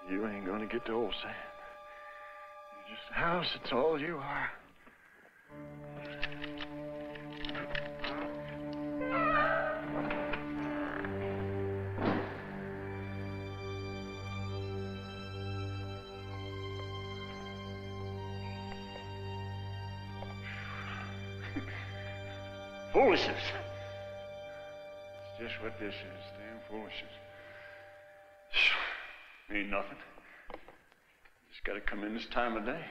You ain't gonna get the old Sam. You're just a house, that's all you are. Foolishness. It's just what this is, damn foolishness. Ain't nothing. Just gotta come in this time of day.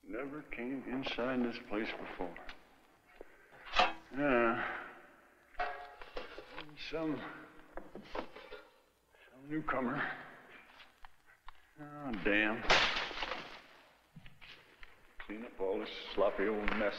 Never came inside this place before. Some newcomer. Oh, damn. Clean up all this sloppy old mess.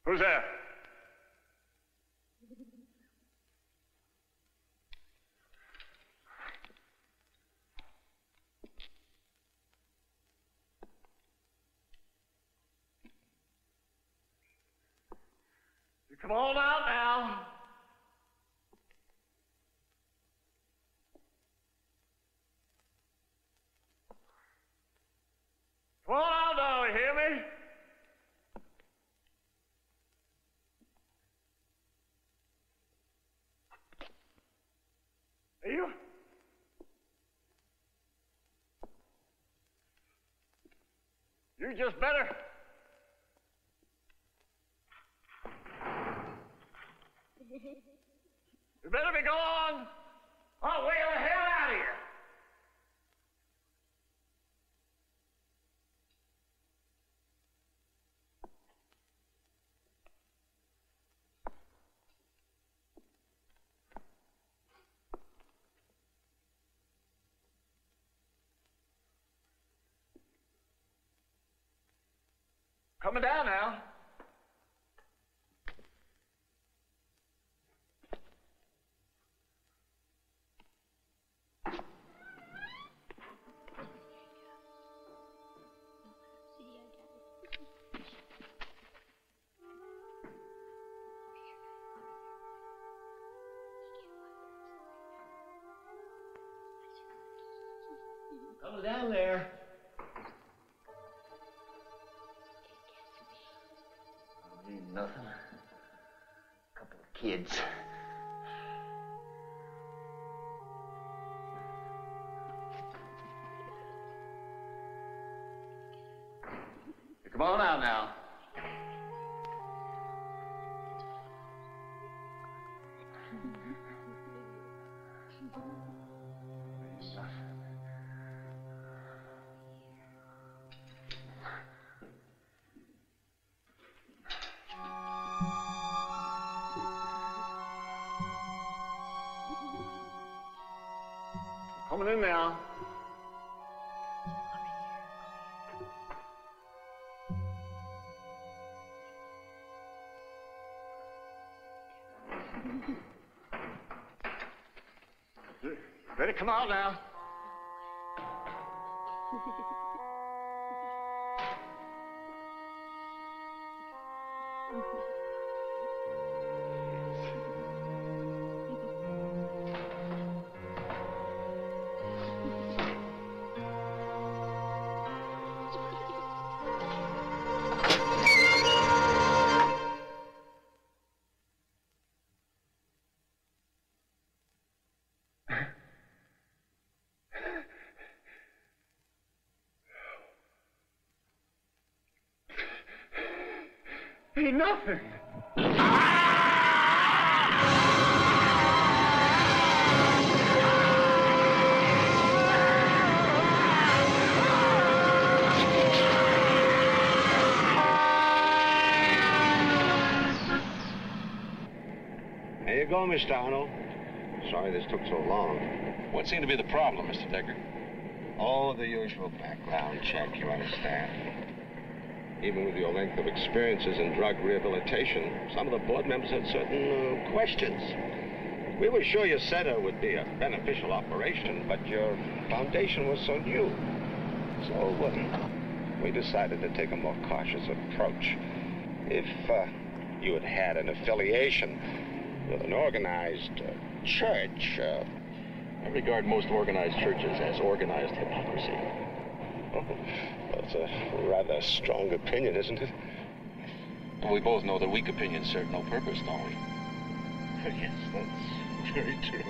Who's there? You come on out now. Come on out now, you hear me? You just better. You better be gone. I'll wheel the hell out of here. Coming down now. Coming down there. Nothing. A couple of kids. Come on out now. Coming in now. Ready? Come out now. Ain't nothing. There you go, Mr. Arnold. Sorry this took so long. What seemed to be the problem, Mr. Decker? Oh, the usual background check, you understand. Even with your length of experiences in drug rehabilitation, some of the board members had certain questions. We were sure your center would be a beneficial operation, but your foundation was so new. So we decided to take a more cautious approach. If you had had an affiliation with an organized church... I regard most organized churches as organized hypocrisy. Oh, that's a rather strong opinion, isn't it? Well, we both know that weak opinions serve no purpose, don't we? Yes, that's very true.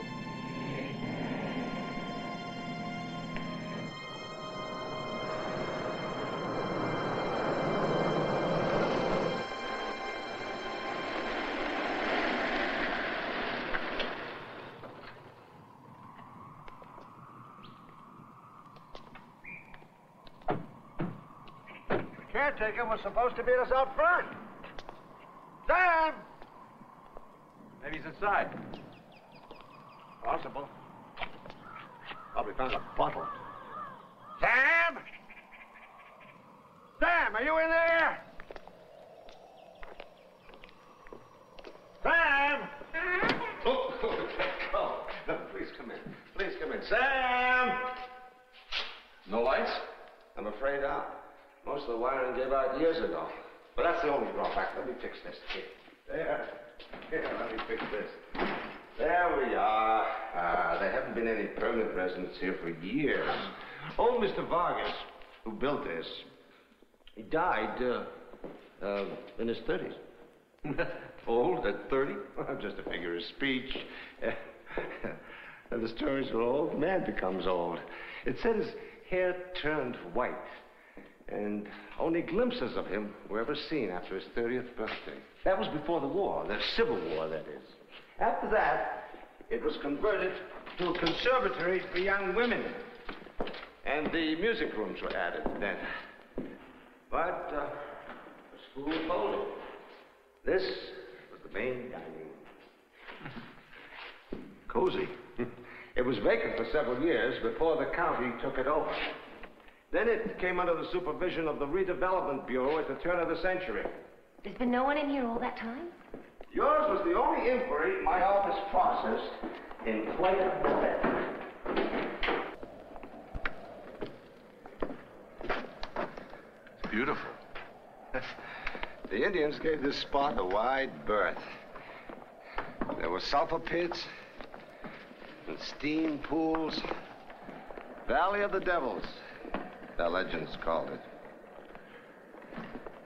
Caretaker was supposed to meet us out front. Sam! Maybe he's inside. Possible. Probably found a bottle. Sam! Sam, are you in there? Sam! Oh, please come in. Please come in. Sam! No lights? I'm afraid not. Most of the wiring gave out years ago. But that's the only drawback. Let me fix this. Here, let me fix this. There we are. There haven't been any permanent residents here for years. Old Mr. Vargas, who built this, he died in his 30s. Old at 30? Just a figure of speech. And the stories of an old man becomes old. It said his hair turned white. And only glimpses of him were ever seen after his 30th birthday. That was before the war, the Civil War, that is. After that, it was converted to a conservatory for young women. And the music rooms were added then. But the school folded. This was the main dining room. Cozy. It was vacant for several years before the county took it over. Then it came under the supervision of the Redevelopment Bureau at the turn of the century. There's been no one in here all that time? Yours was the only inquiry my office processed in quite a bit. It's beautiful. The Indians gave this spot a wide berth. There were sulfur pits and steam pools. Valley of the Devils, the legends called it.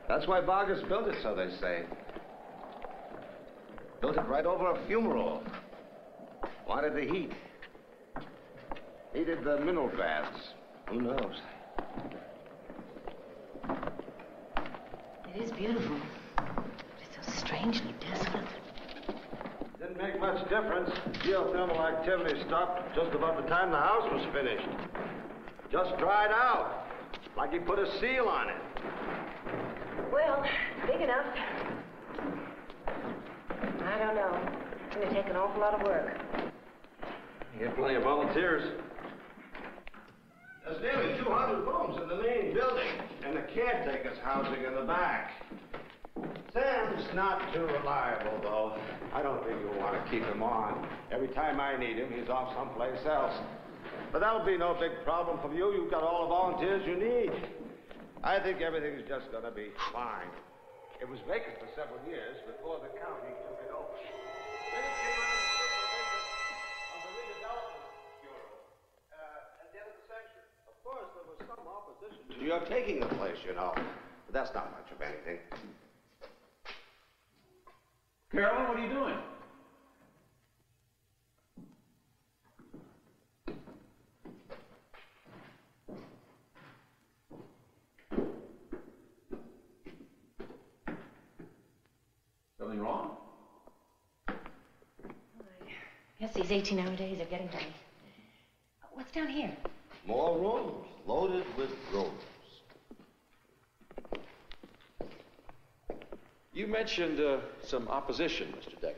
That's why Vargas built it, so they say. Built it right over a fumarole. Wanted the heat. Needed the mineral baths. Who knows? It is beautiful. It's so strangely desolate. Didn't make much difference. Geothermal activity stopped just about the time the house was finished. Just dried out. Like he put a seal on it. Well, big enough. I don't know. It's going to take an awful lot of work. You get plenty of volunteers. There's nearly 200 rooms in the main building, and the caretaker's housing in the back. Sam's not too reliable, though. I don't think you'll want to keep him on. Every time I need him, he's off someplace else. But that'll be no big problem for you. You've got all the volunteers you need. I think everything's just going to be fine. It was vacant for several years before the county took it over. Then it came under the supervision of the Redevelopment Bureau at the end of the century. Of course, there was some opposition to your taking the place, you know. But that's not much of anything. Carolyn, what are you doing? Something wrong? Yes, these 18-hour days are getting to me. What's down here? More rooms, loaded with rooms. You mentioned some opposition, Mr. Decker.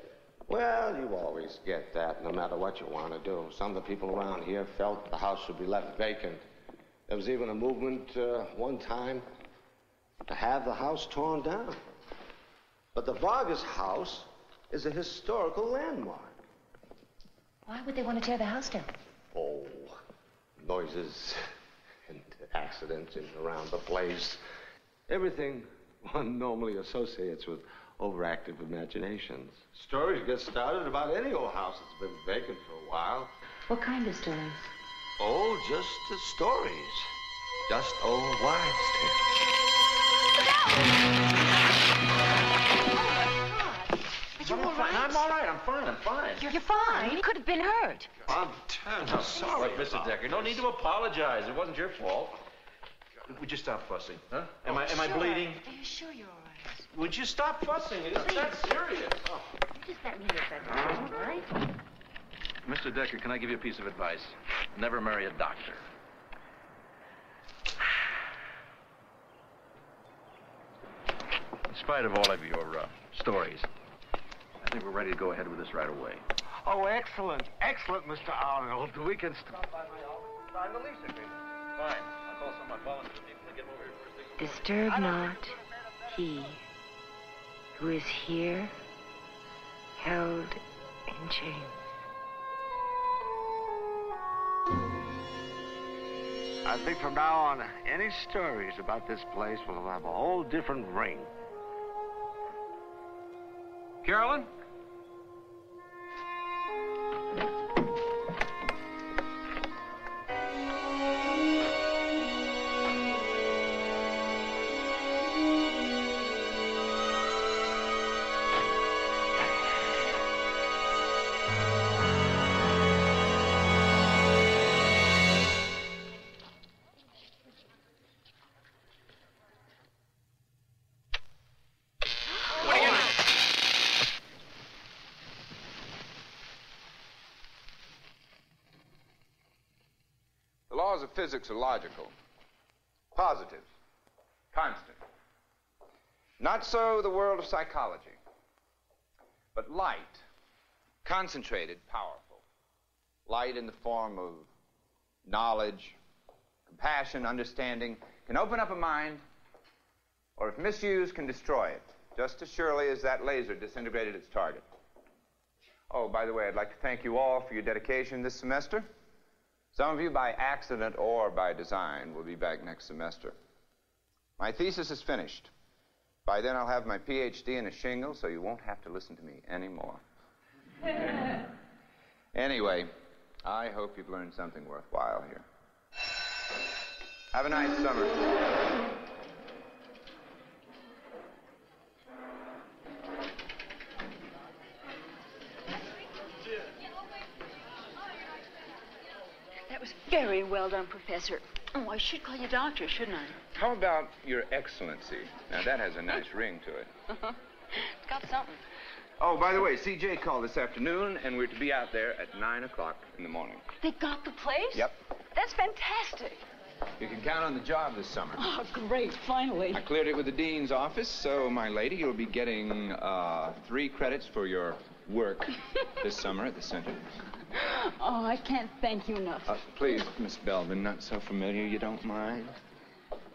Well, you always get that, no matter what you want to do. Some of the people around here felt the house should be left vacant. There was even a movement one time to have the house torn down. But the Vargas house is a historical landmark. Why would they want to tear the house down? Oh, noises and accidents in and around the place. Everything one normally associates with overactive imaginations. Stories get started about any old house that's been vacant for a while. What kind of stories? Oh, just stories. Just old wives' tales. Are you all right? I'm all right. I'm fine. You're fine. You could have been hurt. I'm terribly sorry. Look, Mr. Decker, no need to apologize. It wasn't your fault. Would you stop fussing, huh? Am I bleeding? Are you sure you're all right? Would you stop fussing? It isn't that serious. Oh. You just let me look at that, all right? Mr. Decker, can I give you a piece of advice? Never marry a doctor. In spite of all of your stories, I think we're ready to go ahead with this right away. Oh, excellent. Excellent, Mr. Arnold. We can stop by my office and sign the lease agreement. Fine. I'll call some of my volunteer people to get them over here first. Disturb not he who is here held in chains. I think from now on, any stories about this place will have a whole different ring. Carolyn? The laws of physics are logical, positive, constant. Not so the world of psychology. But light, concentrated, powerful. Light in the form of knowledge, compassion, understanding, can open up a mind, or if misused, can destroy it, just as surely as that laser disintegrated its target. Oh, by the way, I'd like to thank you all for your dedication this semester. Some of you, by accident or by design, will be back next semester. My thesis is finished. By then, I'll have my PhD in a shingle, so you won't have to listen to me anymore. Anyway, I hope you've learned something worthwhile here. Have a nice summer. That was very well done, Professor. Oh, I should call you doctor, shouldn't I? How about Your Excellency? Now, that has a nice ring to it. It's got something. Oh, by the way, CJ called this afternoon, and we're to be out there at 9 o'clock in the morning. They got the place? Yep. That's fantastic. You can count on the job this summer. Oh, great, finally. I cleared it with the dean's office, so, my lady, you'll be getting 3 credits for your work this summer at the center. Oh, I can't thank you enough. Please, Miss Belvin, not so familiar, you don't mind?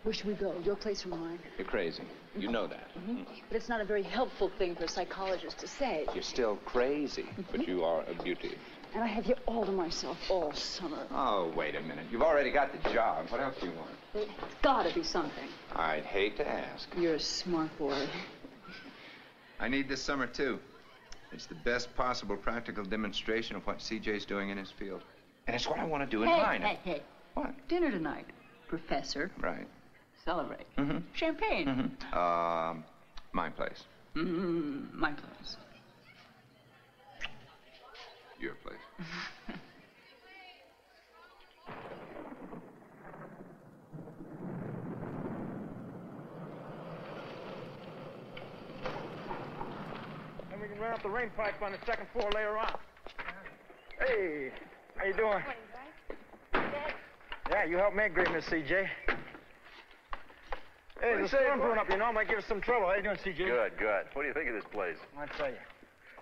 Where should we go? Your place or mine? You're crazy. You know that. But it's not a very helpful thing for a psychologist to say. You're still crazy, but you are a beauty. And I have you all to myself all summer. Oh, wait a minute. You've already got the job. What else do you want? It's gotta be something. I'd hate to ask. You're a smart boy. I need this summer, too. It's the best possible practical demonstration of what CJ's doing in his field. And it's what I want to do in mine. Hey. What? Dinner tonight. Professor. Right. Celebrate. Mm-hmm. Champagne. Mm-hmm. My place. My place. Your place. And we can run up the rain pipe on the second floor later on. Hey, how you doing? Yeah, you helped me great, Miss CJ. Hey, there's a storm brewing up, you know. Might give us some trouble. How you doing, CJ? Good, good. What do you think of this place? I tell you,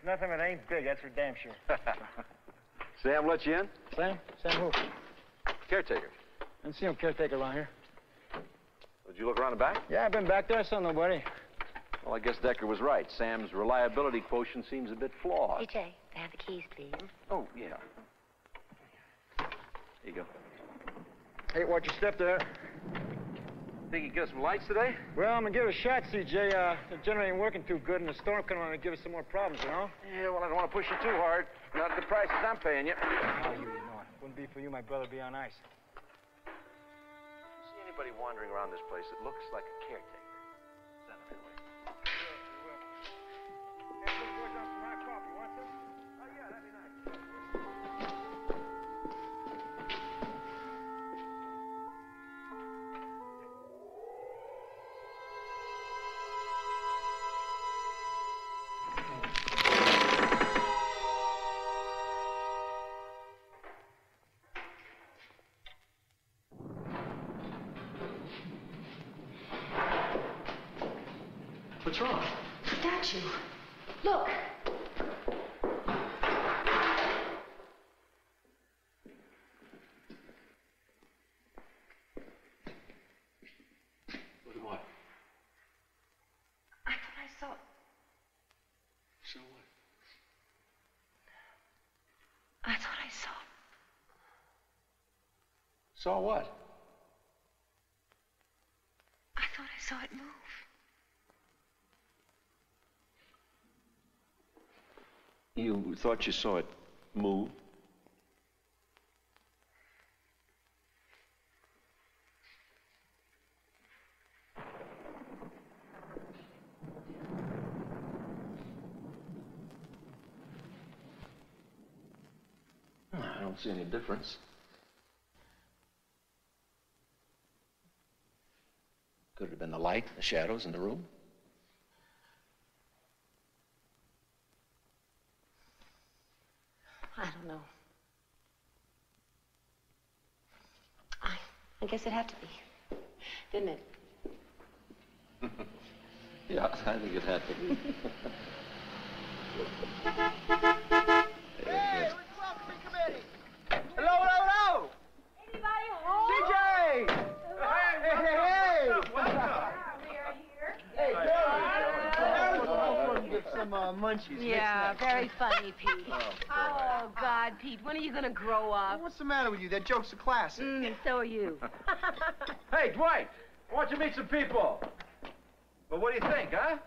nothing that ain't big, that's for damn sure. Sam let you in? Sam? Sam who? Caretaker. Didn't see him caretaker around here. Did you look around the back? Yeah, I've been back there. I saw nobody. Well, I guess Decker was right. Sam's reliability quotient seems a bit flawed. CJ, I have the keys, please. Oh, yeah. Here you go. Hey, watch your step there. Think you can get us some lights today? Well, I'm gonna give it a shot, CJ. The generator ain't working too good, and the storm coming on to give us some more problems, you know? Yeah, well, I don't want to push you too hard. Not at the prices I'm paying you. Oh, you know it. Wouldn't be for you, my brother, be on ice. You see anybody wandering around this place that looks like a caretaker? Send them away. What's wrong? Statue. Look. Look at what? I thought I saw... So what? I thought I saw... Saw what? I thought I saw it move. You thought you saw it move? I don't see any difference. Could it have been the light, the shadows in the room? I don't know. I guess it had to be, didn't it? Yeah, I think it had to be. Hey, where's the welcoming committee? Hello! Anybody home? CJ! Hey! We are here. Hey, get some munchies. Yeah, very funny, Pete. Oh, God, Pete, when are you going to grow up? What's the matter with you? That joke's a classic. And so are you. Hey, Dwight, why don't you meet some people? Well, what do you think, huh?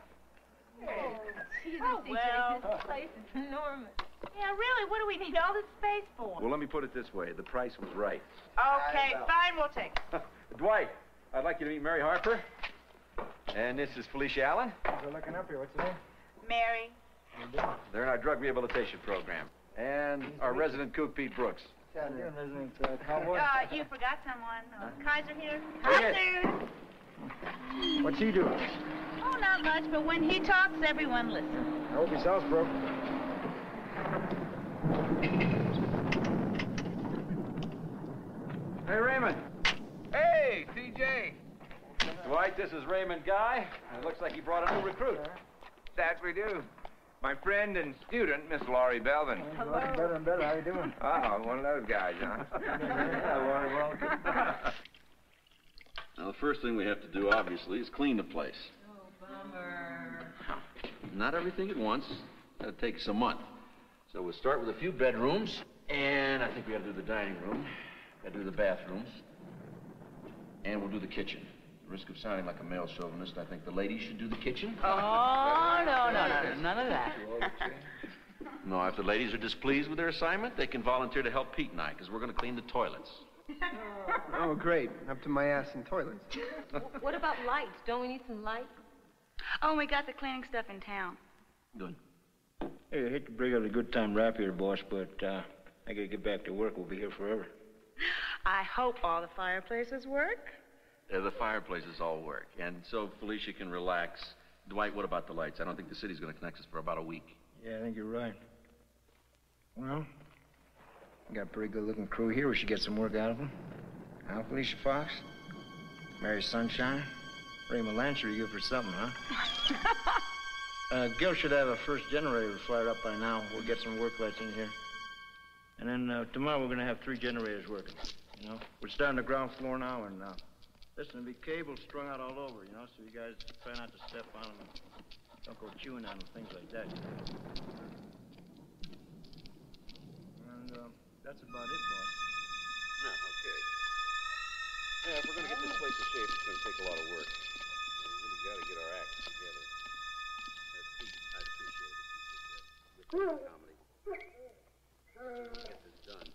Oh, well. This place is enormous. Yeah, really, what do we need all this space for? Well, let me put it this way. The price was right. Okay, fine, we'll take it. Dwight, I'd like you to meet Mary Harper. And this is Felicia Allen. They're looking up here. What's the name? Mary. They're in our drug rehabilitation program. And our resident kook, Pete Brooks. How you doing, Resident Cowboy? You forgot someone. Kaiser here. Yes. Kaiser! What's he doing? Oh, not much, but when he talks, everyone listens. I hope his house broke. Hey, Raymond. Hey, CJ. Dwight, this is Raymond Guy. And it looks like he brought a new recruit. That we do. My friend and student, Miss Laurie Belvin. Hello. Better and better. How you doing? Oh, one of those guys, huh? Laurie, welcome. Now, the first thing we have to do, obviously, is clean the place. Oh, bummer. Not everything at once. That'll take us a month. So we'll start with a few bedrooms, and I think we gotta do the dining room, gotta do the bathrooms, and we'll do the kitchen. At the risk of sounding like a male chauvinist, I think the ladies should do the kitchen. Oh, no, none of that. No, if the ladies are displeased with their assignment, they can volunteer to help Pete and I, because we're going to clean the toilets. Oh, great. Up to my ass in toilets. What about lights? Don't we need some lights? Oh, we got the cleaning stuff in town. Good. Hey, I hate to bring out a good time rap here, boss, but I gotta get back to work. We'll be here forever. I hope all the fireplaces work. The fireplaces all work, and so Felicia can relax. Dwight, what about the lights? I don't think the city's going to connect us for about a week. Yeah, I think you're right. Well, we got a pretty good-looking crew here. We should get some work out of them. Huh, Felicia Fox? Mary Sunshine? Ray Melancher, you good for something, huh? Gil should have a first generator fired up by now. We'll get some work lights in here. And then tomorrow we're going to have 3 generators working, you know? We're starting the ground floor now, and listen, there'll be cables strung out all over, you know, so you guys try not to step on them and don't go chewing on them, things like that. And that's about it, boss. Yeah, okay. Yeah, if we're going to get this place in shape, it's going to take a lot of work. We really got to get our acts together. Pete, I'd appreciate it if you could comedy. Get this done.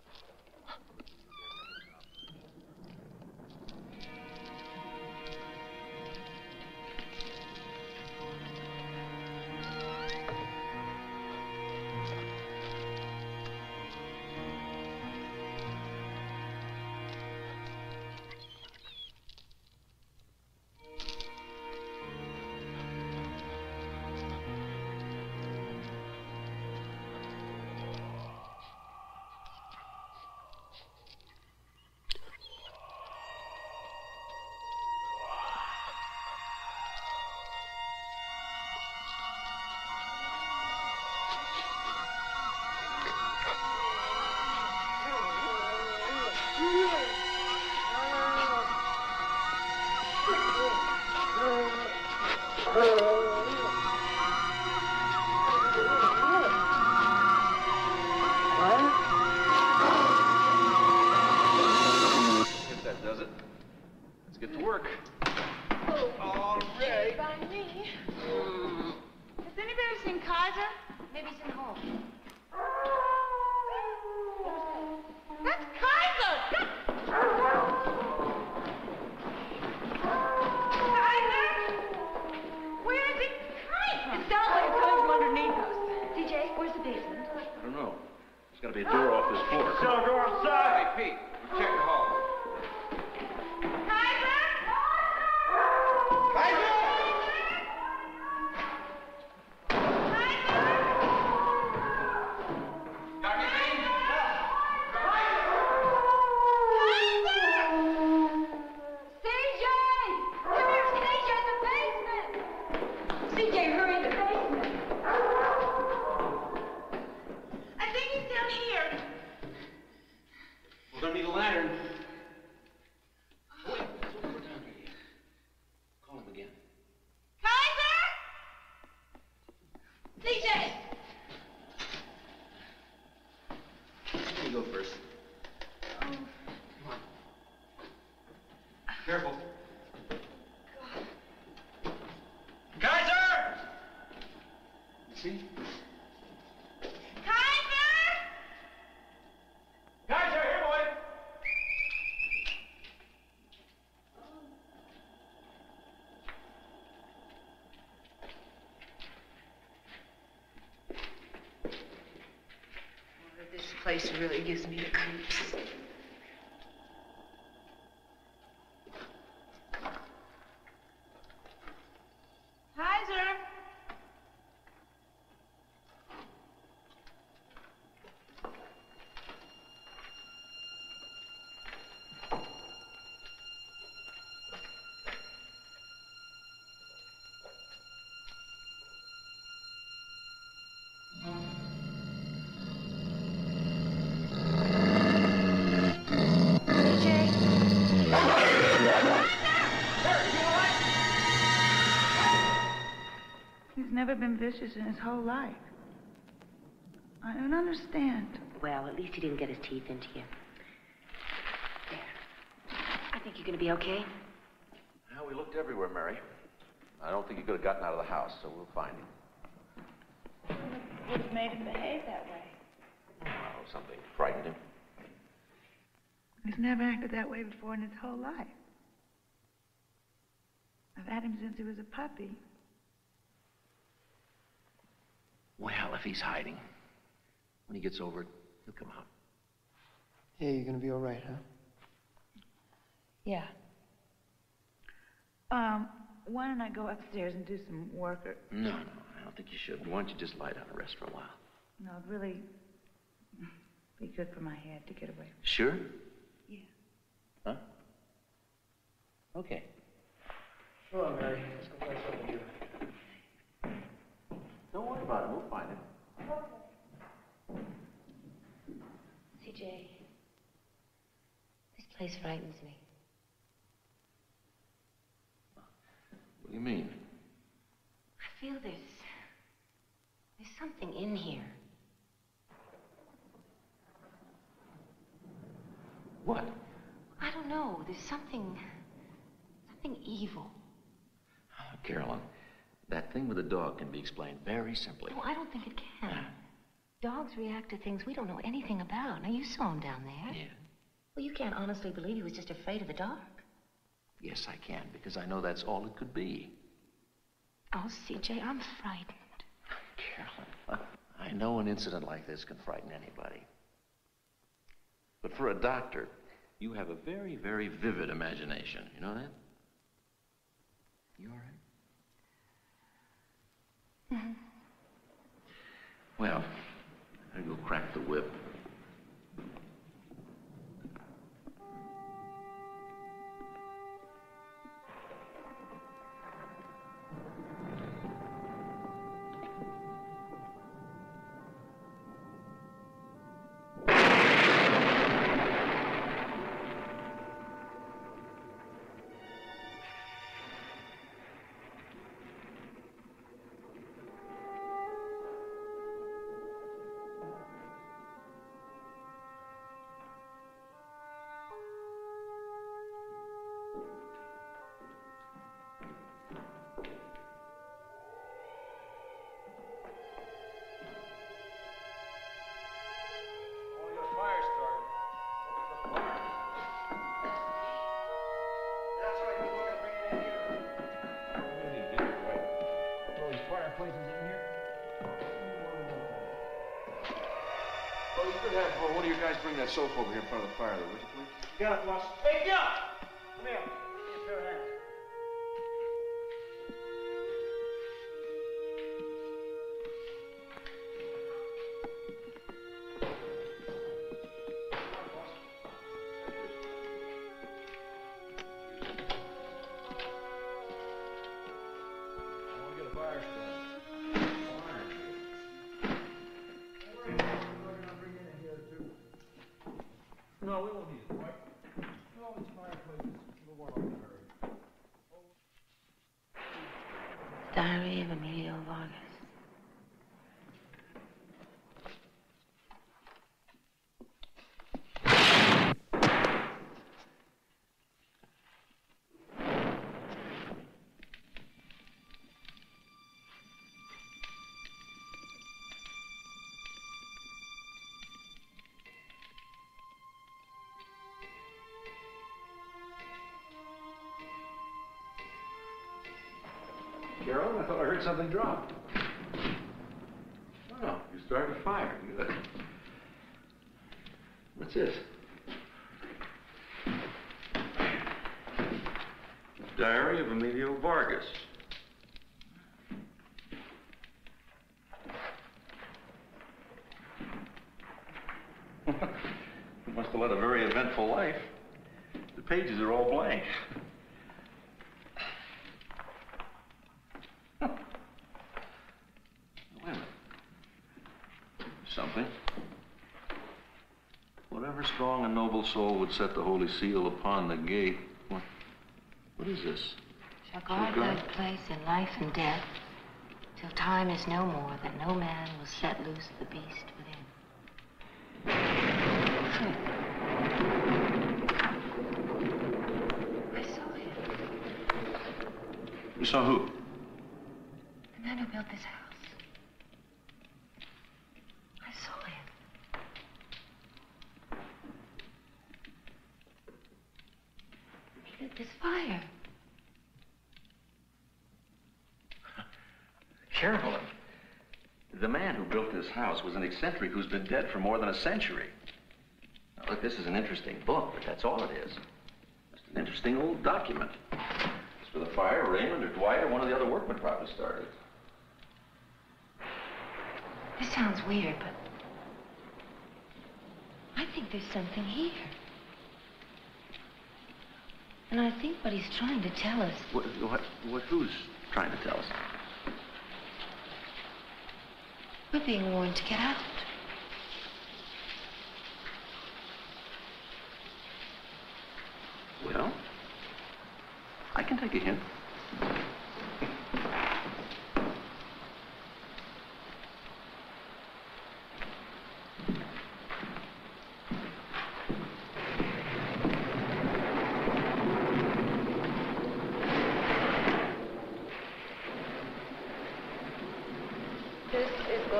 This place really gives me the creeps. Never been vicious in his whole life. I don't understand. Well, at least he didn't get his teeth into you. There. I think you're gonna be okay. Well, we looked everywhere, Mary. I don't think he could have gotten out of the house, so we'll find him. What made him behave that way? Oh, something frightened him. He's never acted that way before in his whole life. I've had him since he was a puppy. Well, if he's hiding, when he gets over it, he'll come out. Hey, you gonna be all right, huh? Yeah. Why don't I go upstairs and do some work or... No, I don't think you should. Why don't you just lie down and rest for a while? No, it'd really be good for my head to get away. Sure? Yeah. Huh? Okay. Come on, Mary. Let's go play something new. Don't worry about it. We'll find him. CJ, this place frightens me. What do you mean? I feel there's something in here. What? I don't know. There's something evil. Oh, Carolyn, that thing with the dog can be explained very simply. No, I don't think it can. Dogs react to things we don't know anything about. Now, you saw him down there. Yeah. Well, you can't honestly believe he was just afraid of the dark. Yes, I can, because I know that's all it could be. Oh, CJ, I'm frightened. Carolyn, I know an incident like this can frighten anybody. But for a doctor, you have a very, very vivid imagination. You know that? You all right? Mm-hmm. Well, I'll go crack the whip. One of you guys bring that sofa over here in front of the fire, though, would you, please? Got it, boss. Hey, Gil! Come here. Give me a pair of hands. No, we won't need it, right? No, it's fireplaces. We'll warm up in a hurry. Diary of Emilio Vargas. Carolyn, I thought I heard something drop. Oh, you started a fire. Good. What's this? Diary of Emilio Vargas. You must have led a very eventful life. The pages are all blank. Something. Whatever strong and noble soul would set the holy seal upon the gate. What is this? Shall guard that place in life and death, till time is no more, that no man will set loose the beast within. I saw him. You saw who? The man who built this house. I saw him. He lit this fire. Careful. The man who built this house was an eccentric who's been dead for more than a century. Now, look, this is an interesting book, but that's all it is. Just an interesting old document. As for the fire, Raymond or Dwight or one of the other workmen probably started. This sounds weird, but I think there's something here. And I think what he's trying to tell us... Who's trying to tell us? We're being warned to get out. Well, I can take a hint.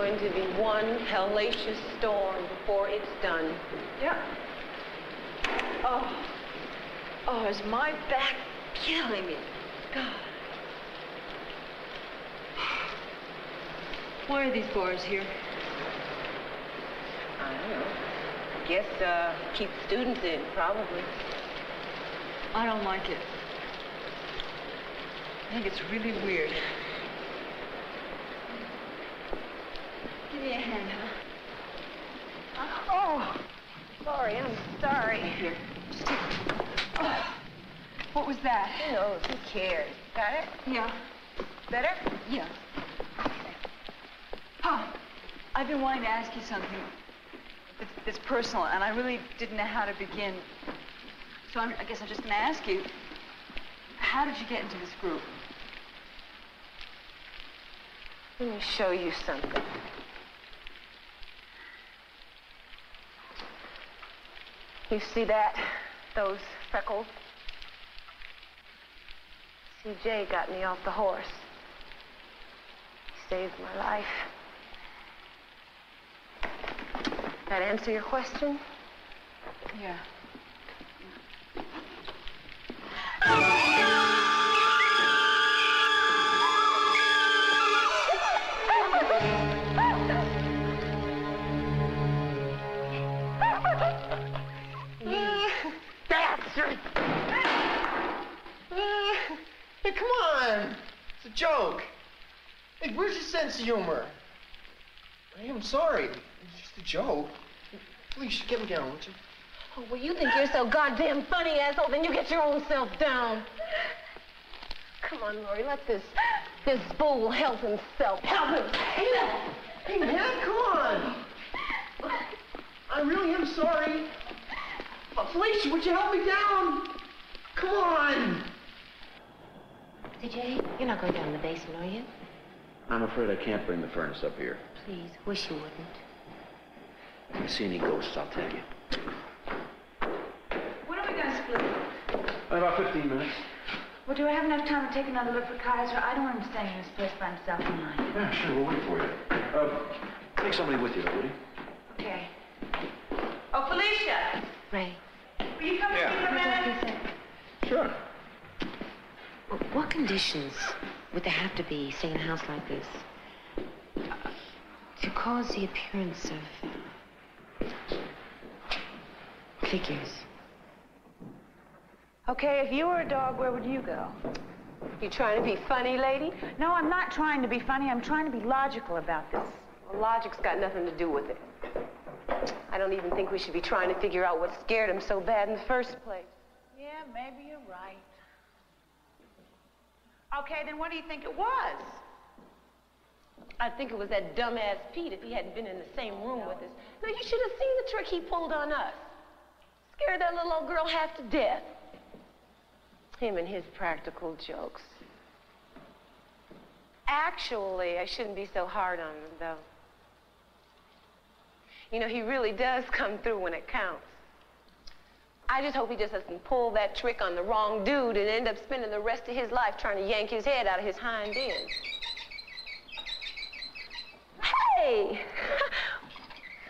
To be one hellacious storm before it's done. Yeah. Oh, is my back killing me? God. Why are these bars here? I don't know. Guess, keep students in, probably. I don't like it. I think it's really weird. Give me a hand, huh? Oh, sorry, I'm sorry. Here. Oh. What was that? Who knows? Who cares? Got it? Yeah. Better? Yeah. Oh, I've been wanting to ask you something that's personal, and I really didn't know how to begin. So I guess I'm just going to ask you, how did you get into this group? Let me show you something. You see that? Those freckles? CJ got me off the horse. He saved my life. That answer your question? Yeah. Bastard! Hey, come on! It's a joke. Hey, where's your sense of humor? Hey, I'm sorry. It's just a joke. Please, get me down, won't you? Oh, well, you think you're so goddamn funny, asshole, then you get your own self down. Come on, Lori, let this fool help himself. Help him! Hey, man, come on! I really am sorry. Felicia, would you help me down? Come on! CJ, you're not going down in the basement, are you? I'm afraid I can't bring the furnace up here. Please, wish you wouldn't. If you see any ghosts, I'll tell you. When are we going to split? About 15 minutes. Well, do I have enough time to take another look for Kaiser? I don't want him staying in this place by himself all night. Yeah, sure, we'll wait for you. Take somebody with you, though, would you? Okay. Oh, Felicia! Ray. Will you come and see the man? Sure. Well, what conditions would there have to be, say, in a house like this, to cause the appearance of figures? Okay, if you were a dog, where would you go? You trying to be funny, lady? No, I'm not trying to be funny. I'm trying to be logical about this. Well, logic's got nothing to do with it. I don't even think we should be trying to figure out what scared him so bad in the first place. Yeah, maybe you're right. Okay, then what do you think it was? I think it was that dumbass Pete if he hadn't been in the same room with us. No, you should have seen the trick he pulled on us. Scared that little old girl half to death. Him and his practical jokes. Actually, I shouldn't be so hard on him, though. You know, he really does come through when it counts. I just hope he just doesn't pull that trick on the wrong dude and end up spending the rest of his life trying to yank his head out of his hind end. Hey!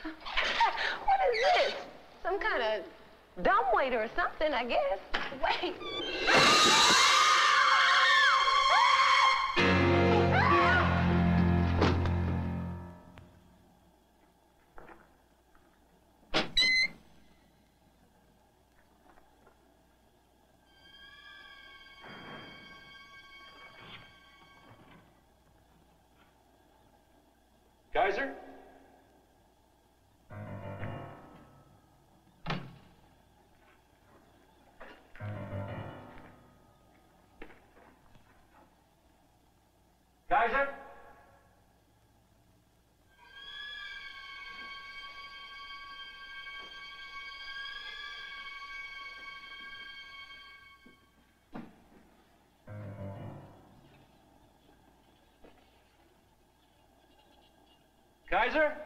What is this? Some kind of dumbwaiter or something, I guess. Wait. Kaiser? Kaiser? Kaiser?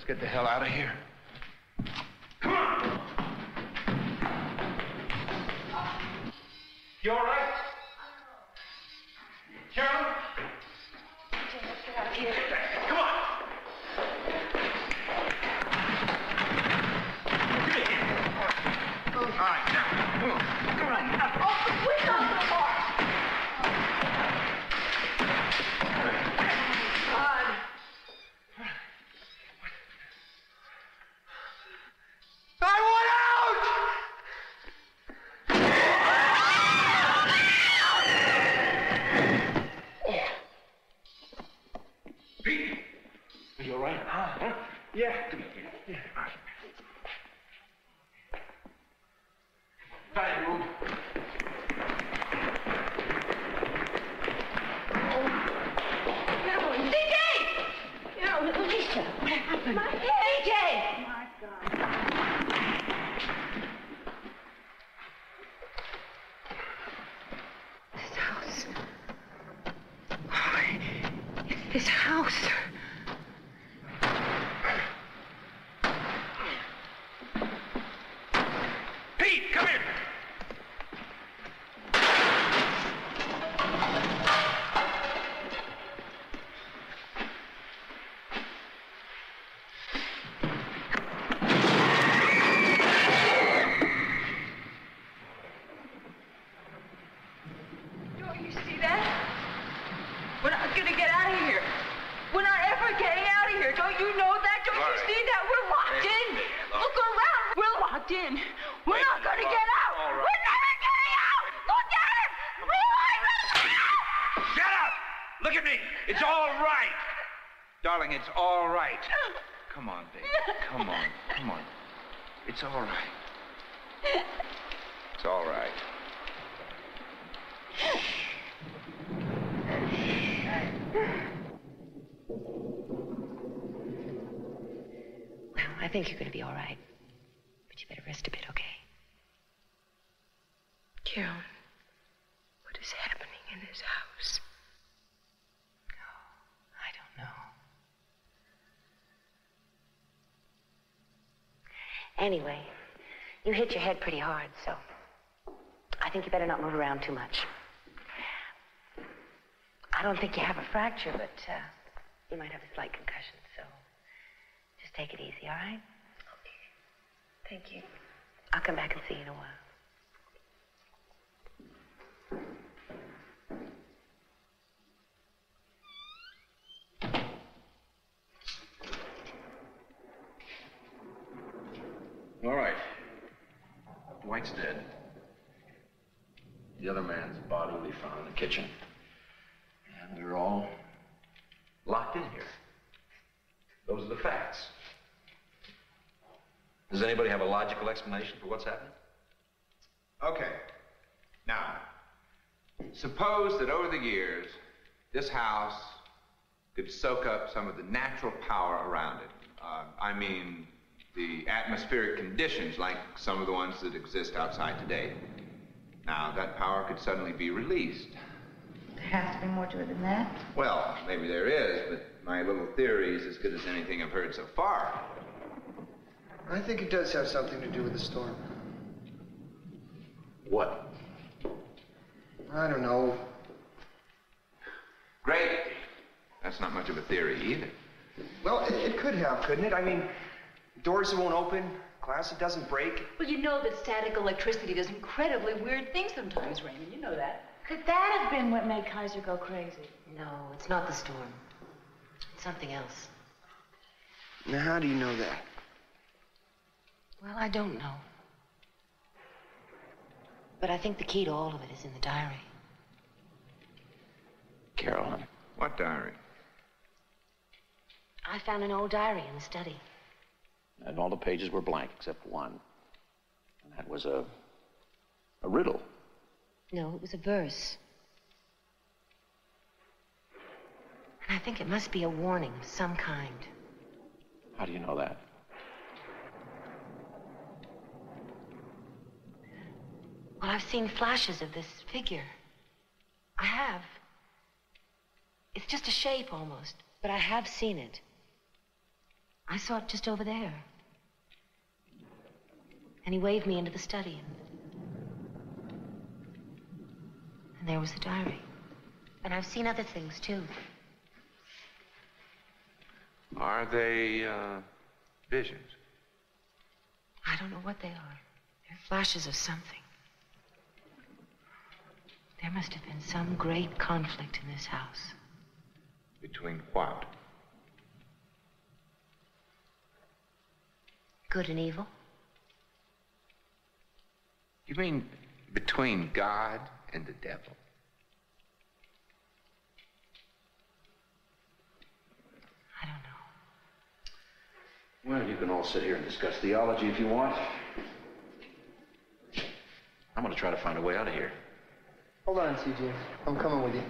Get the hell out of here. Come on! You all right? Carol? Jim, let's get out of here. Come on! All right, now, come on. Come on. Open the window, Lamar! I want out! Pete! Are you all right? Huh? Yeah. Come here. Yeah. Dining room. Alicia, what happened? My head! DJ! My God. This house. Oh, it's this house. Pete, come here! Darling, it's all right. Come on, baby. Come on. Come on. It's all right. It's all right. Well, I think you're going to be all right. But you better rest a bit, okay? Carol, what is happening in this house? Anyway, you hit your head pretty hard, so I think you better not move around too much. I don't think you have a fracture, but you might have a slight concussion, so just take it easy, all right? Okay. Thank you. I'll come back and see you in a while. All right. Dwight's dead. The other man's body will be found in the kitchen. And we're all locked in here. Those are the facts. Does anybody have a logical explanation for what's happening? Okay. Now, suppose that over the years, this house could soak up some of the natural power around it. I mean, the atmospheric conditions like some of the ones that exist outside today. Now, that power could suddenly be released. There has to be more to it than that. Well, maybe there is, but my little theory is as good as anything I've heard so far. I think it does have something to do with the storm. What? I don't know. Great. That's not much of a theory either. Well, it could have, couldn't it? I mean, doors that won't open, glass that doesn't break. Well, you know that static electricity does incredibly weird things sometimes, Raymond. You know that. Could that have been what made Kaiser go crazy? No, it's not the storm. It's something else. Now, how do you know that? Well, I don't know. But I think the key to all of it is in the diary. Carolyn. What diary? I found an old diary in the study. And all the pages were blank except one. And that was a riddle. No, it was a verse. And I think it must be a warning of some kind. How do you know that? Well, I've seen flashes of this figure. I have. It's just a shape almost, but I have seen it. I saw it just over there. And he waved me into the study, and there was the diary. And I've seen other things, too. Are they, visions? I don't know what they are. They're flashes of something. There must have been some great conflict in this house. Between what? Good and evil? You mean between God and the devil? Well, you can all sit here and discuss theology if you want. I'm going to try to find a way out of here. Hold on, CJ. I'm coming with you.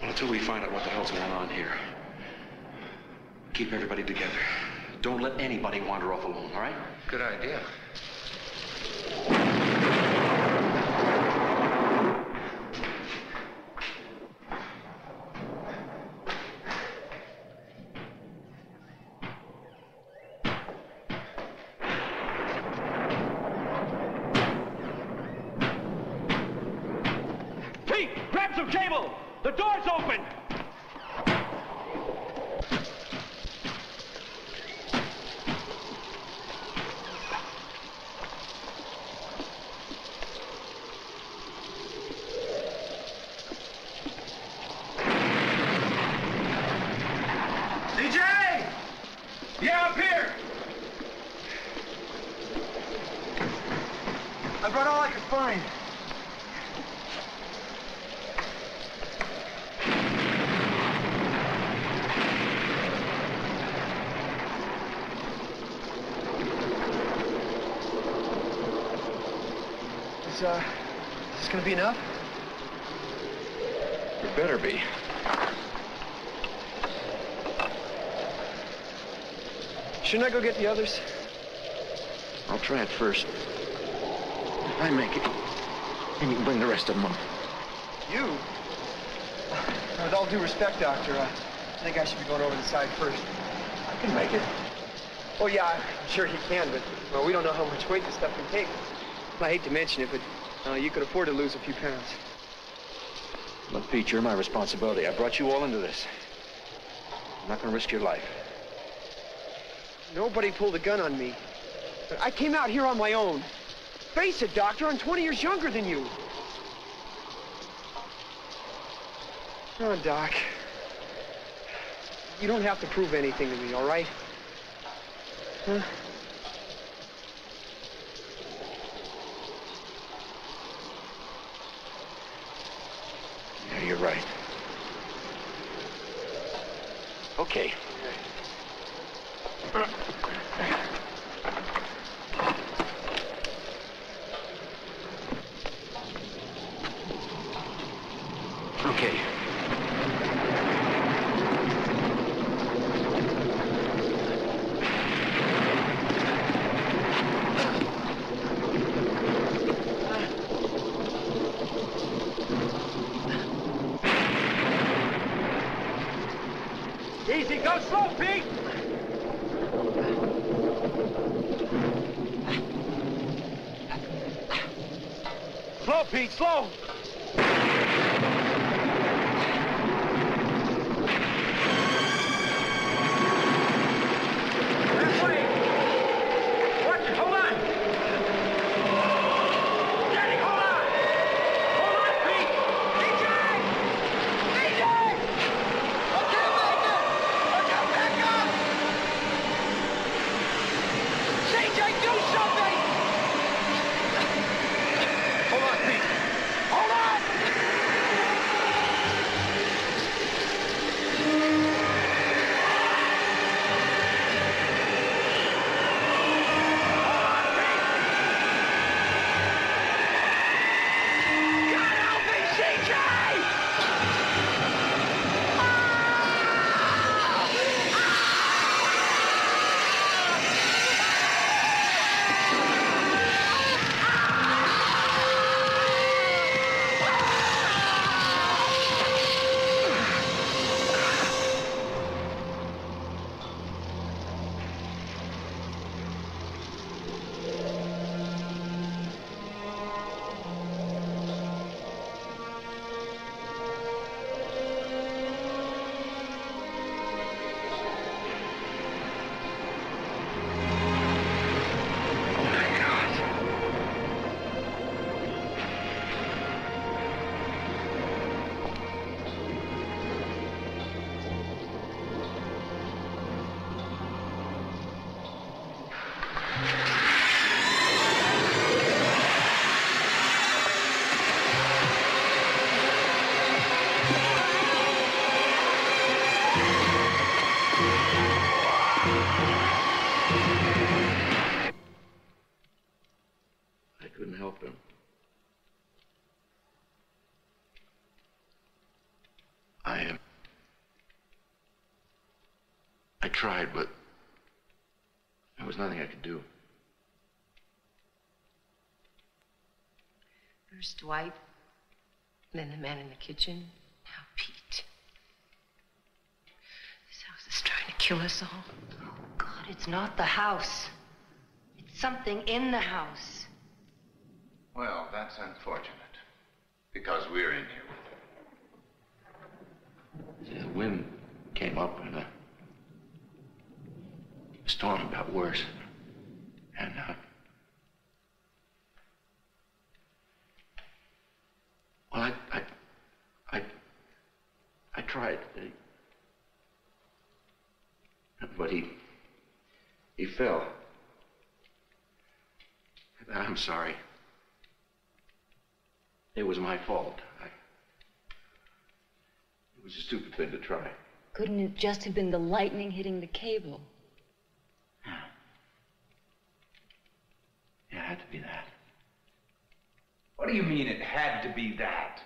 Until we find out what the hell's going on here, keep everybody together. Don't let anybody wander off alone, all right? Good idea. Pete, grab some cable! The door's open! CJ! Yeah, up here! I brought all I could find. Is this gonna be enough? It better be. Shouldn't I go get the others? I'll try it first. If I make it, then you can bring the rest of them up. You? With all due respect, Doctor, I think I should be going over the side first. I can make it. Oh, yeah, I'm sure he can, but, well, we don't know how much weight this stuff can take. I hate to mention it, but you could afford to lose a few pounds. Look, Pete, you're my responsibility. I brought you all into this. I'm not going to risk your life. Nobody pulled a gun on me. I came out here on my own. Face it, Doctor, I'm 20 years younger than you. Oh, Doc. You don't have to prove anything to me, all right? Huh? Yeah, you're right. Okay. Okay. Easy, go slow, Pete! Slow, Pete, slow! I tried, but there was nothing I could do. First Dwight, then the man in the kitchen, now Pete. This house is trying to kill us all. Oh, God, it's not the house. It's something in the house. Well, that's unfortunate, because we're in here with See, the wind came up and the storm got worse. And, well, I tried. But he fell. I'm sorry. It was my fault. It was a stupid thing to try. Couldn't it just have been the lightning hitting the cable? Yeah, it had to be that. What do you mean it had to be that?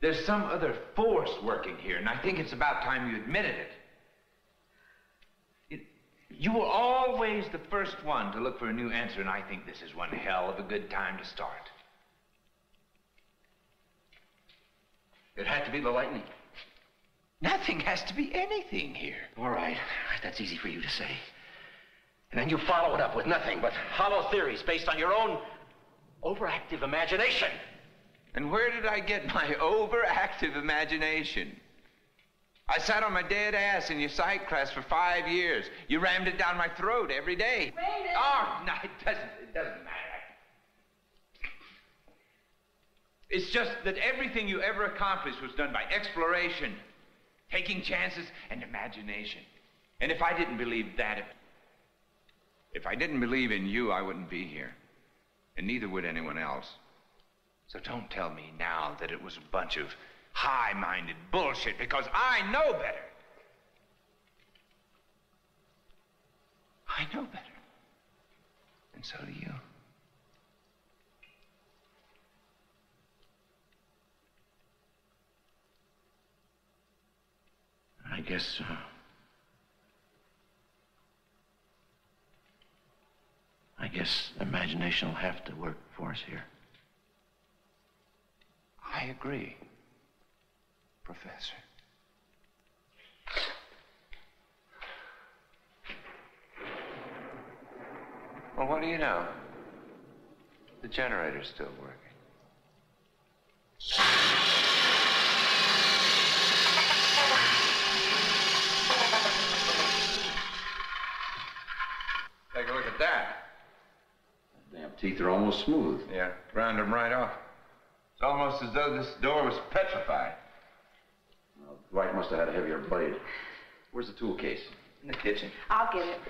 There's some other force working here, and I think it's about time you admitted it. You were always the first one to look for a new answer, and I think this is one hell of a good time to start. It had to be the lightning. Nothing has to be anything here. All right, that's easy for you to say. And then you follow it up with nothing but hollow theories based on your own overactive imagination. And where did I get my overactive imagination? I sat on my dead ass in your psych class for 5 years. You rammed it down my throat every day. Raymond! Oh, no, it doesn't matter. It's just that everything you ever accomplished was done by exploration, taking chances, and imagination. And if I didn't believe that, if I didn't believe in you, I wouldn't be here. And neither would anyone else. So don't tell me now that it was a bunch of high-minded bullshit, because I know better. I know better. And so do you. I guess imagination will have to work for us here. I agree, Professor. Well, what do you know? The generator's still working. Take a look at that. Damn teeth are almost smooth. Yeah, ground them right off. It's almost as though this door was petrified. Well, Dwight must have had a heavier blade. Where's the tool case? In the kitchen. I'll get it.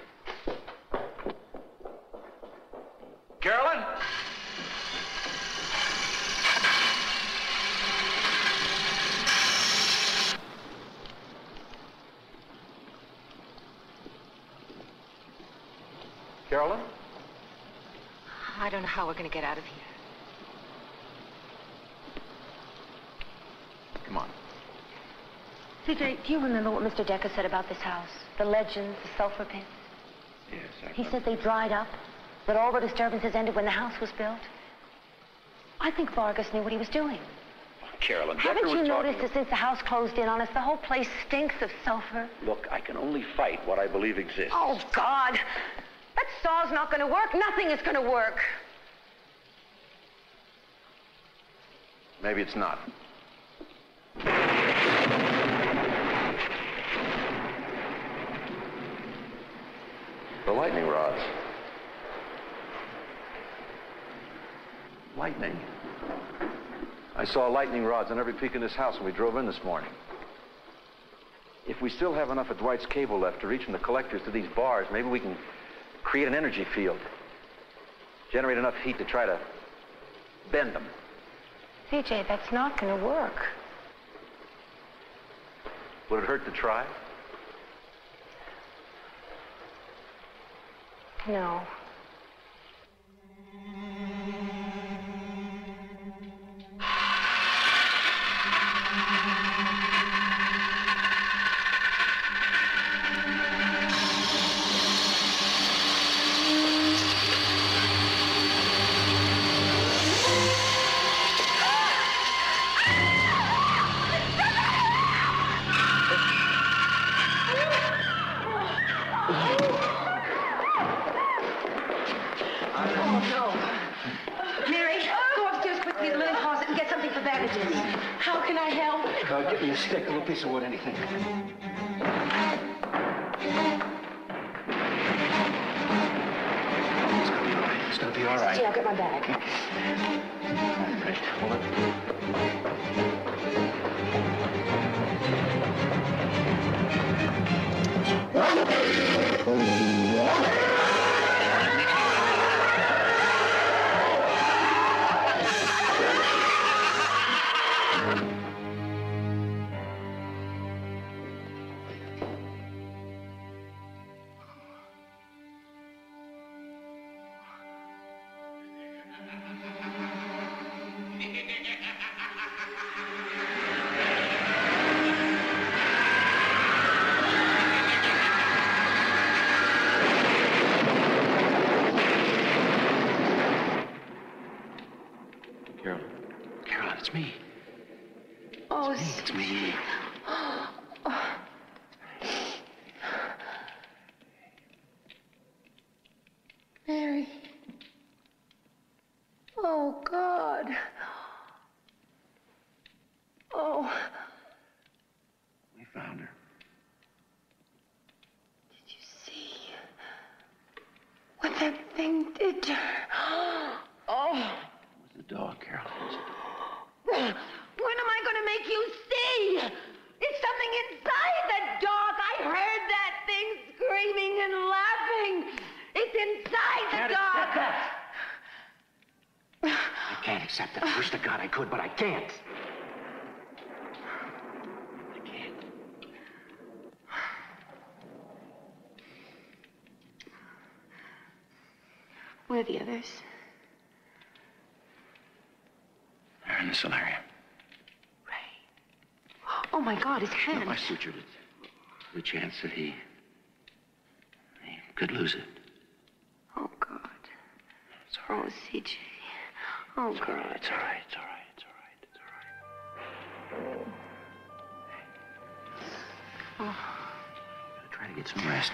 Carolyn? Carolyn? I don't know how we're going to get out of here. Come on. CJ, do you remember what Mr. Decker said about this house? The legends, the sulfur pits? Yes, He said they dried up, that all the disturbances ended when the house was built. I think Vargas knew what he was doing. Carolyn, Haven't you noticed that since the house closed in on us, the whole place stinks of sulfur? Look, I can only fight what I believe exists. Oh, God! That saw's not going to work. Nothing is going to work. Maybe it's not. The lightning rods. Lightning? I saw lightning rods on every peak in this house when we drove in this morning. If we still have enough of Dwight's cable left to reach from the collectors to these bars, maybe we can create an energy field. Generate enough heat to try to bend them. CJ, that's not going to work. Would it hurt to try? No. Get me a stick, a little piece of wood, anything. It's gonna be all right. Yeah, I'll get my bag. All right, hold it. Carolyn, it's me. Oh, it's me. Mary. Oh, God. Oh. We found her. accept it. I wish to God I could, but I can't. Where are the others? They're in the solarium. Oh, my God, his hand. No, I sutured it. The chance that he could lose it. Oh, God. Oh, CJ. Oh, God. It's all right. It's all right. It's all right. It's all right. Oh. Try to get some rest.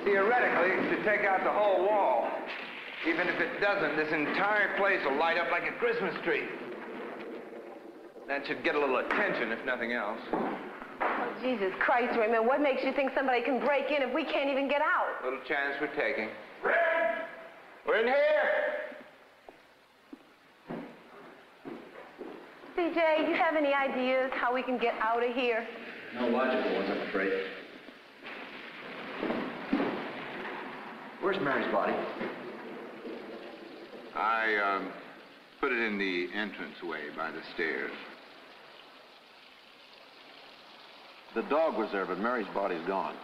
Theoretically, it should take out the whole wall. Even if it doesn't, this entire place will light up like a Christmas tree. That should get a little attention, if nothing else. Oh, Jesus Christ, Raymond, what makes you think somebody can break in if we can't even get out? Little chance we're taking. Red! We're in here! CJ, you have any ideas how we can get out of here? No logical ones, I'm afraid. Where's Mary's body? I put it in the entranceway by the stairs. The dog was there, but Mary's body's gone.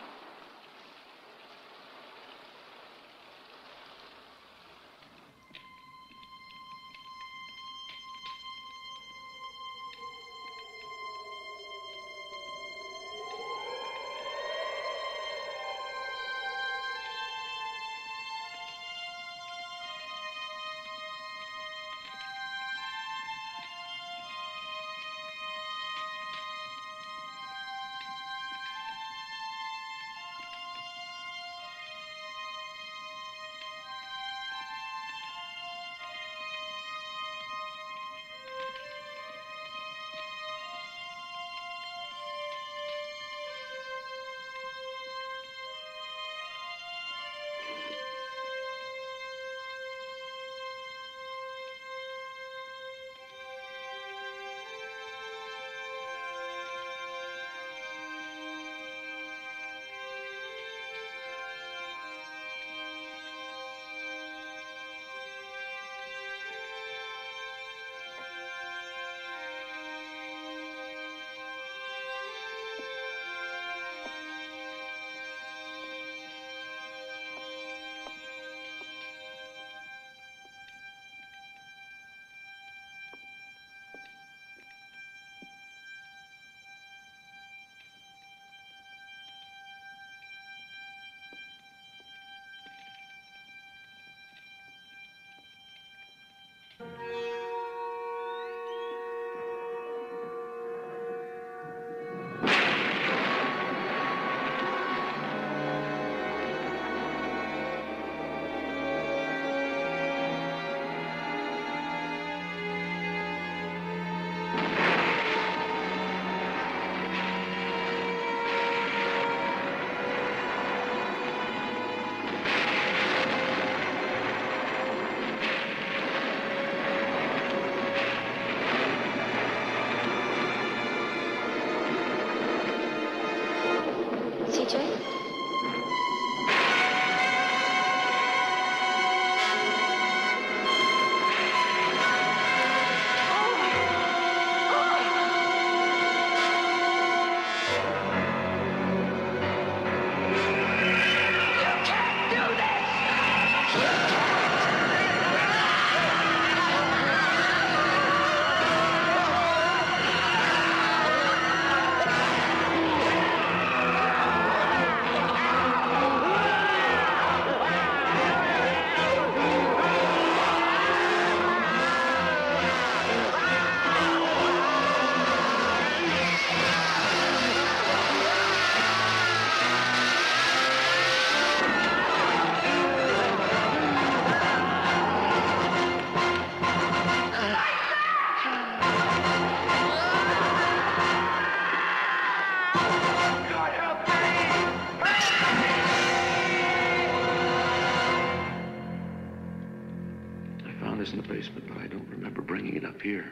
bringing it up here.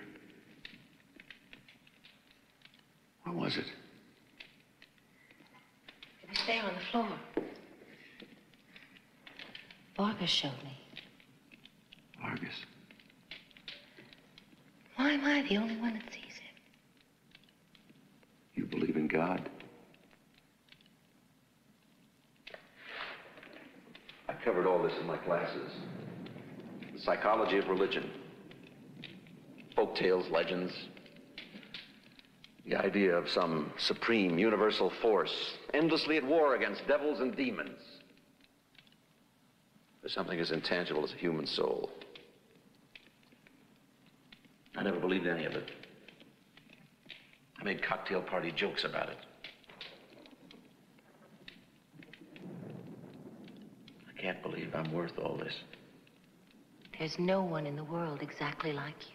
What was it? It was there on the floor. Vargas showed me. Vargas? Why am I the only one that sees it? You believe in God? I covered all this in my classes. The psychology of religion. Folk tales, legends. The idea of some supreme universal force endlessly at war against devils and demons. There's something as intangible as a human soul. I never believed any of it. I made cocktail party jokes about it. I can't believe I'm worth all this. There's no one in the world exactly like you.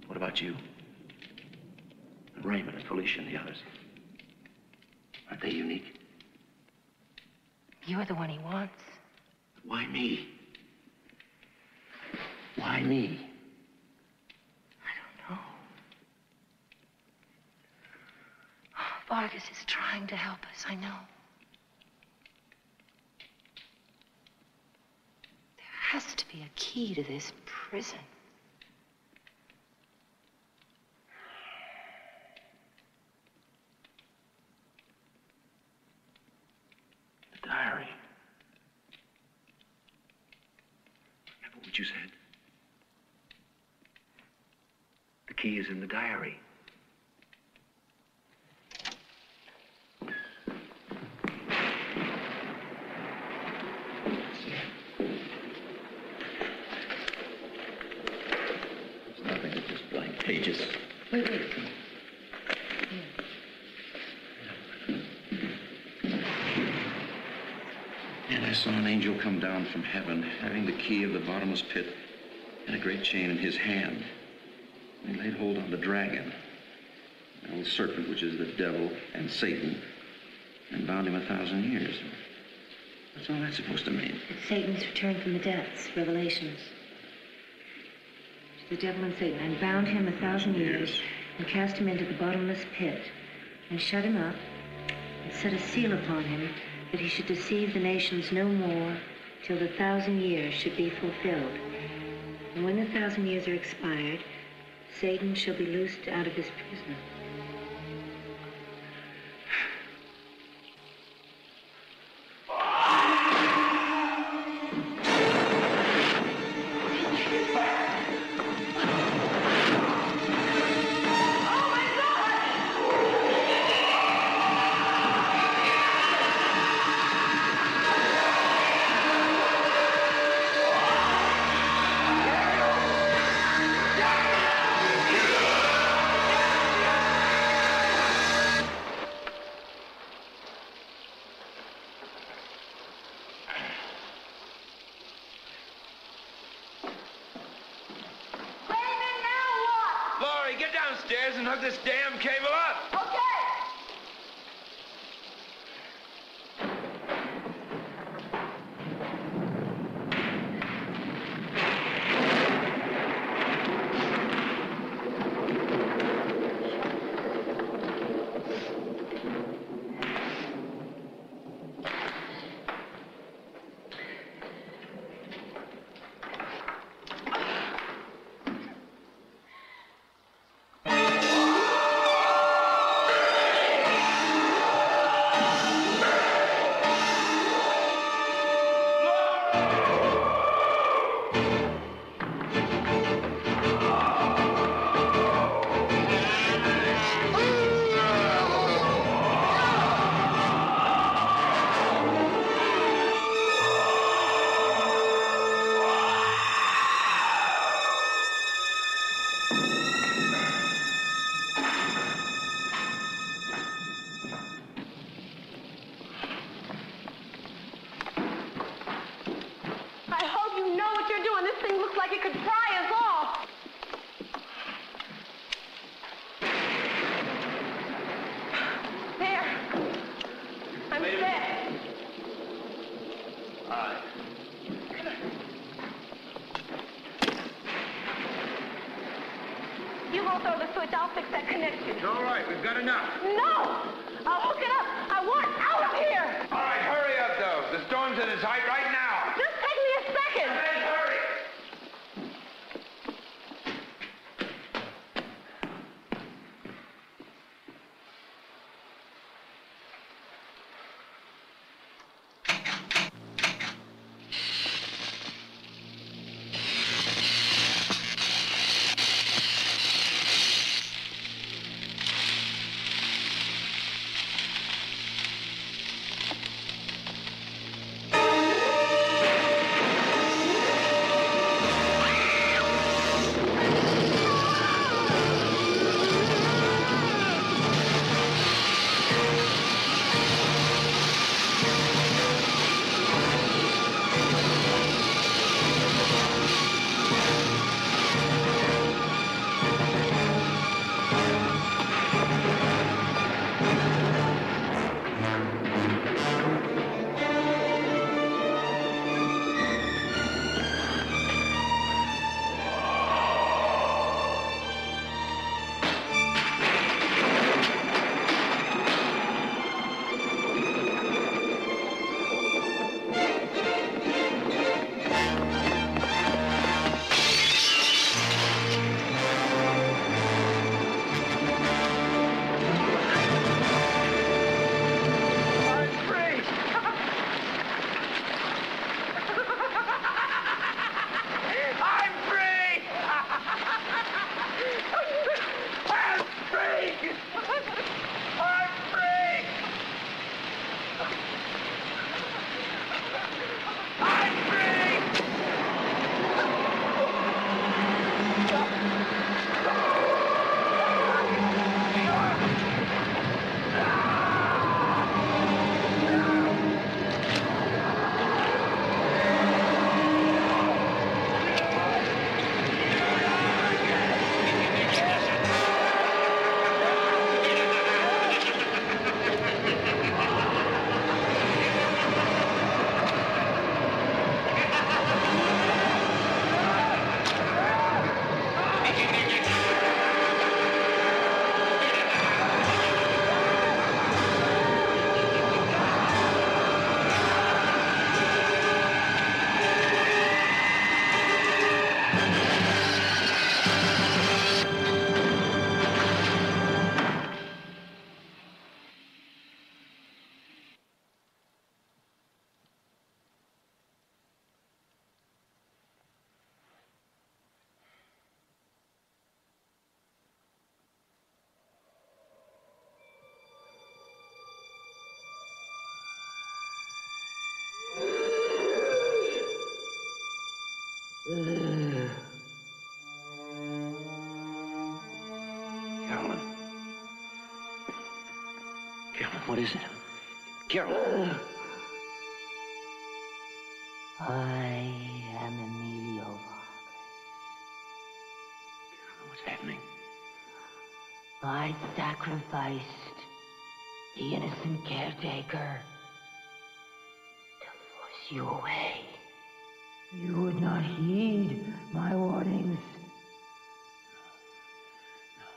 What about you? And Raymond and Felicia and the others. Aren't they unique? You're the one he wants. Why me? Why me? I don't know. Vargas is trying to help us, I know. There has to be a key to this prison. The diary. Remember what you said? The key is in the diary. It's nothing, it's just blank pages. Wait. And I saw an angel come down from heaven, having the key of the bottomless pit and a great chain in his hand. He laid hold on the dragon, an old serpent, which is the devil and Satan, and bound him 1,000 years. What's all that supposed to mean? It's Satan's return from the depths, Revelations. The devil and Satan, and bound him 1,000 years, and cast him into the bottomless pit, and shut him up, and set a seal upon him, that he should deceive the nations no more, till the 1,000 years should be fulfilled. And when the 1,000 years are expired, Satan shall be loosed out of his prison. And hook this damn cable up. Okay. won't throw the switch, I'll fix that connection. It's all right. We've got enough. No! I'll hook it up. I want out of here! All right, hurry up, though. The storm's at its height right now. Just take me a second. Then hurry. Carolyn, what is it? Carolyn! I am Emilio Vargas. Carolyn, what's happening? I sacrificed the innocent caretaker to force you away. You would not heed my warnings.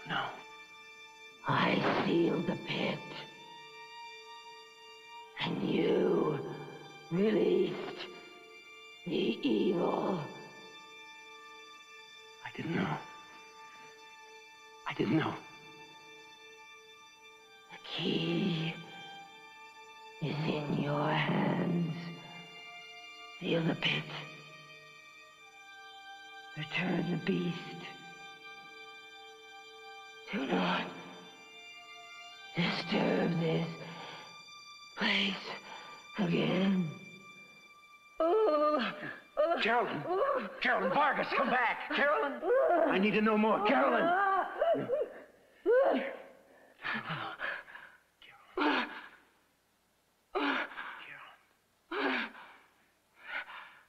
No. I sealed the pit. And you released the evil. I didn't know. I didn't know. The key is in your hands. Seal the pit. Return the beast. Do not disturb this place again. Carolyn! Carolyn Vargas, come back! Carolyn! I need to know more. Carolyn!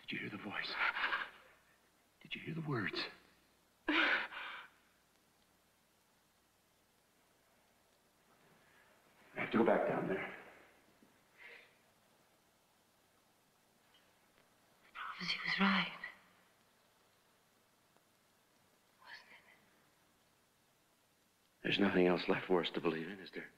Did you hear the voice? Did you hear the words? I have to go back down there. Prophecy was right. Wasn't There's nothing else left for us to believe in, is there?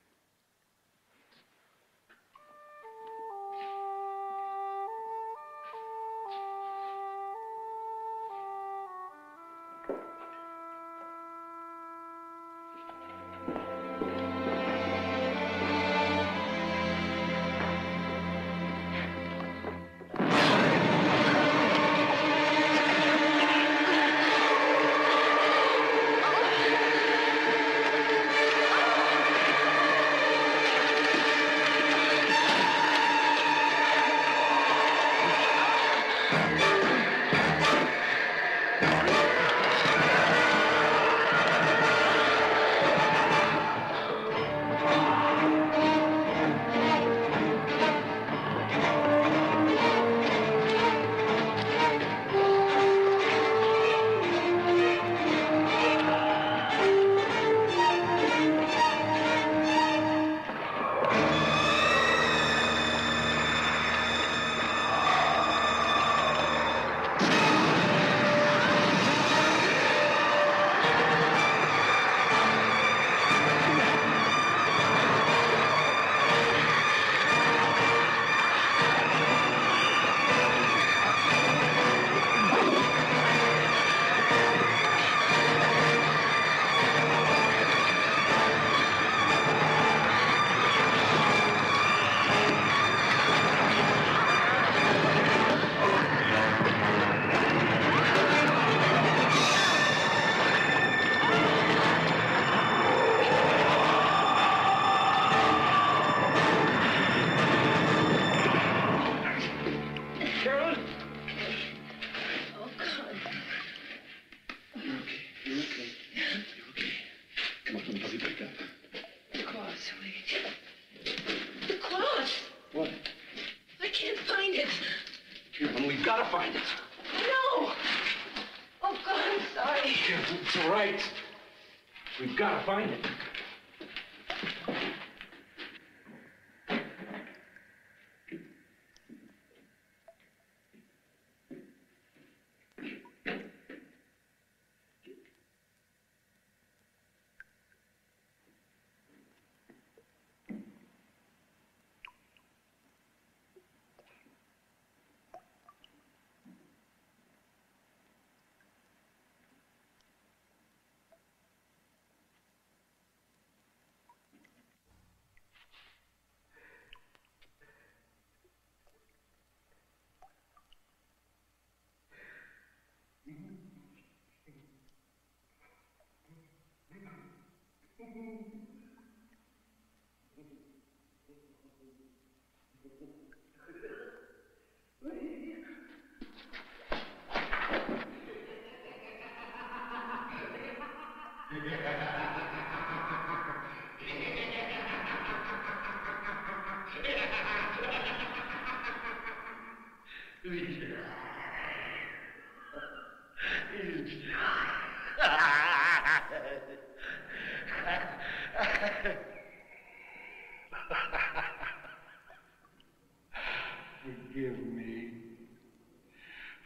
Find it.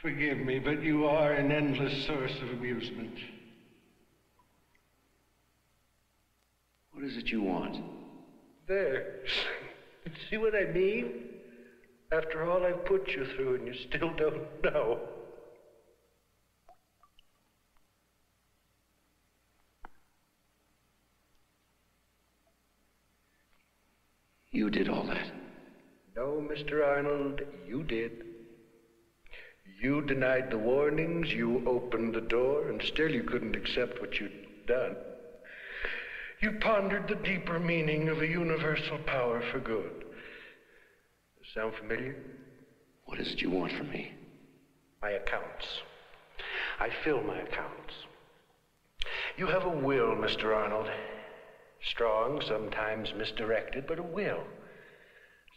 Forgive me, but you are an endless source of amusement. What is it you want? There. See what I mean? After all I've put you through and you still don't know. You did all that? No, Mr. Arnold, you did. You denied the warnings, you opened the door, and still you couldn't accept what you'd done. You pondered the deeper meaning of a universal power for good. Sound familiar? What is it you want from me? My accounts. I fill my accounts. You have a will, Mr. Arnold. Strong, sometimes misdirected, but a will.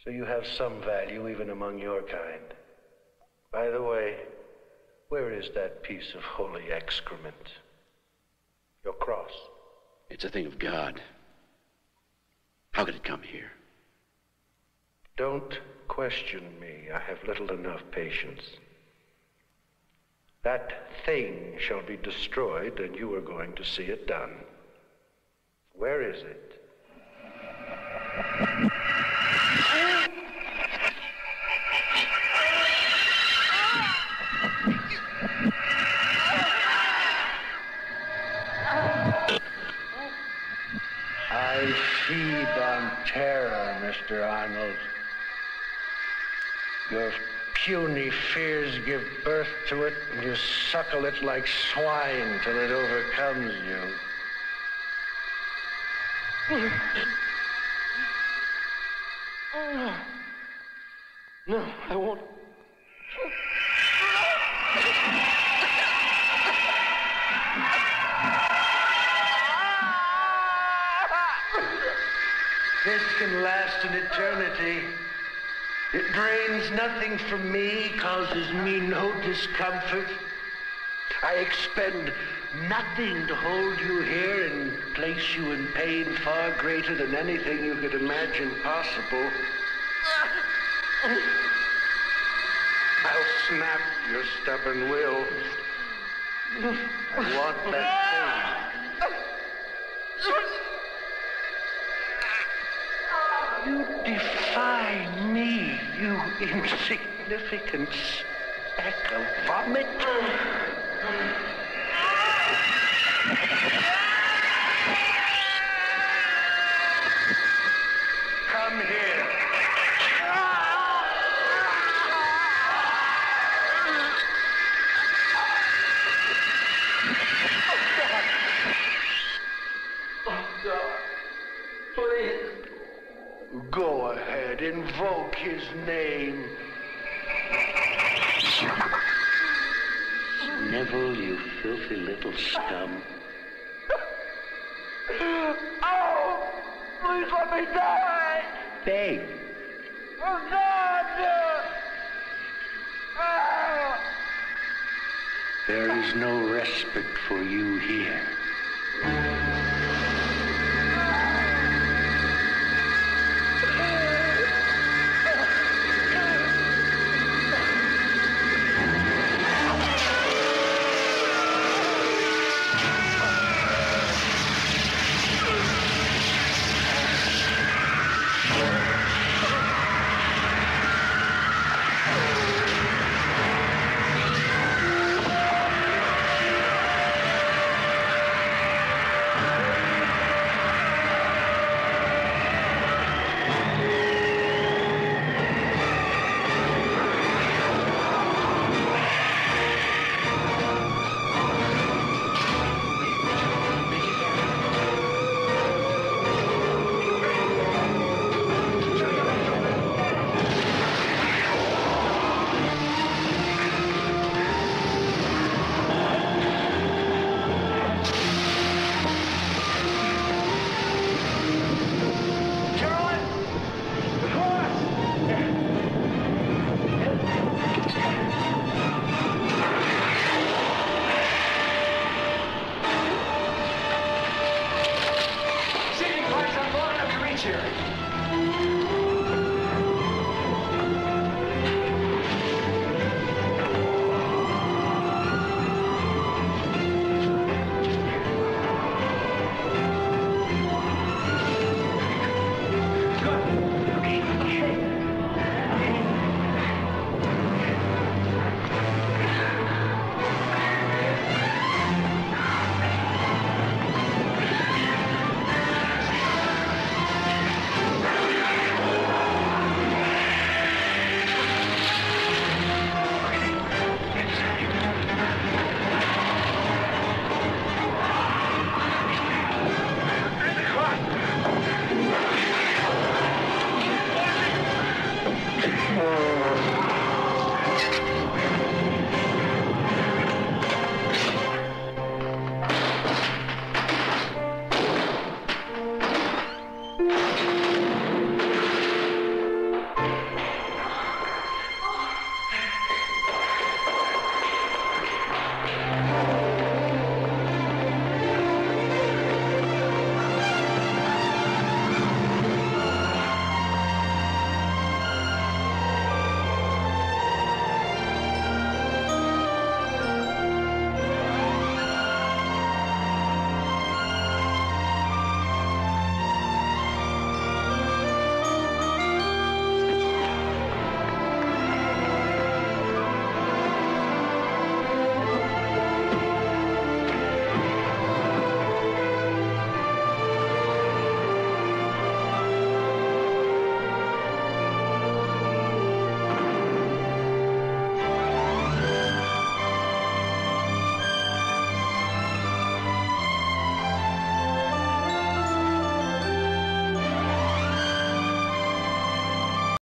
So you have some value even among your kind. By the way, where is that piece of holy excrement? Your cross. It's a thing of God. How could it come here? Don't question me. I have little enough patience. That thing shall be destroyed, and you are going to see it done. Where is it? I feed on terror, Mr. Arnold. Your puny fears give birth to it, and you suckle it like swine till it overcomes you. No, I won't. This can last an eternity. It drains nothing from me, causes me no discomfort. I expend nothing to hold you here and place you in pain far greater than anything you could imagine possible. I'll snap your stubborn will. I want that thing. You defy me, you insignificant speck of vomit. Come here. Oh, God. Please. Go ahead, invoke his name. Neville, you filthy little scum. Oh! Please let me die! Beg. Oh, God! There is no respite for you here.